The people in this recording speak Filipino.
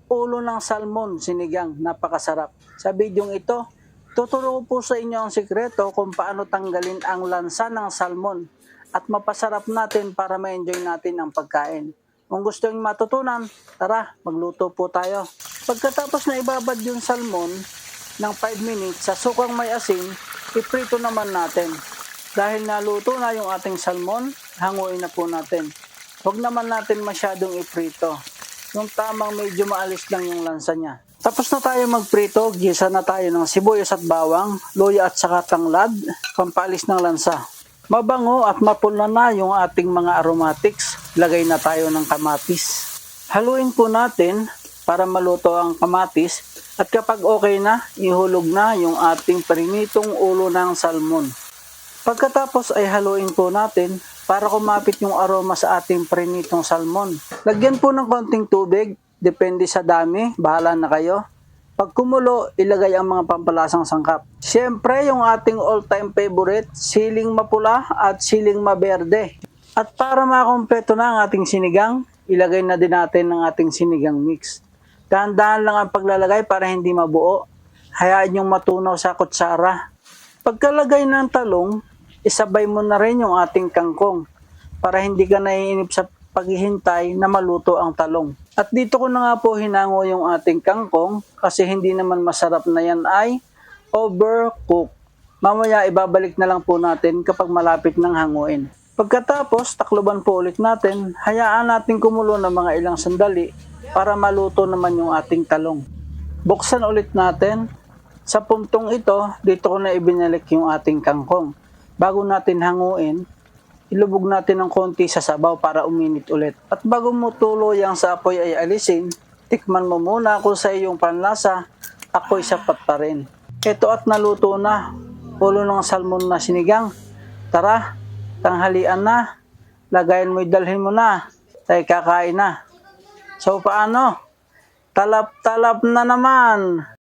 ulo ng salmon sinigang, napakasarap. Sa bidyong ito, tuturo ko po sa inyo ang sikreto kung paano tanggalin ang lansa ng salmon at mapasarap natin para ma-enjoy natin ang pagkain. Kung gusto nyo matutunan, tara, magluto po tayo. Pagkatapos na ibabad yung salmon ng 5 minutes sa sukang may asin, iprito naman natin. Dahil naluto na yung ating salmon, hanguin na po natin. Huwag naman natin masyadong iprito. Yung tamang medyo maalis lang yung lansa niya. Tapos na tayo magprito, gisa na tayo ng sibuyas at bawang, luya at saka tanglad, pampalis ng lansa. Mabango at mapula na yung ating mga aromatics, lagay na tayo ng kamatis. Haluin po natin para maluto ang kamatis at kapag okay na, ihulog na yung ating prinitong ulo ng salmon. Pagkatapos ay haluin po natin para kumapit yung aroma sa ating prinitong salmon. Lagyan po ng konting tubig, depende sa dami, bahala na kayo. Pag kumulo, ilagay ang mga pampalasang sangkap. Siyempre, yung ating all-time favorite, siling mapula at siling maberde. At para makompleto na ang ating sinigang, ilagay na din natin ang ating sinigang mix. Dahan-dahan lang ang paglalagay para hindi mabuo. Hayaan yung matunaw sa kutsara. Pagkalagay ng talong, isabay mo na rin yung ating kangkong para hindi ka naiinip sa paghihintay na maluto ang talong. At dito ko na nga po hinango yung ating kangkong kasi hindi naman masarap na yan ay overcook. Mamaya ibabalik na lang po natin kapag malapit ng hanguin. Pagkatapos, takluban po ulit natin, hayaan natin kumulo ng mga ilang sandali para maluto naman yung ating talong. Buksan ulit natin. Sa puntong ito, dito ko na ibinalik yung ating kangkong. Bago natin hanguin, ilubog natin ng konti sa sabaw para uminit ulit. At bago mo tuloy ang sa apoy ay alisin, tikman mo muna kung sa iyong panlasa, ako'y sapat pa rin. Ito at naluto na, ulo ng salmon na sinigang. Tara, tanghalian na, lagayan mo'y dalhin mo na, tayo kakain na. So paano? Talap-talap na naman!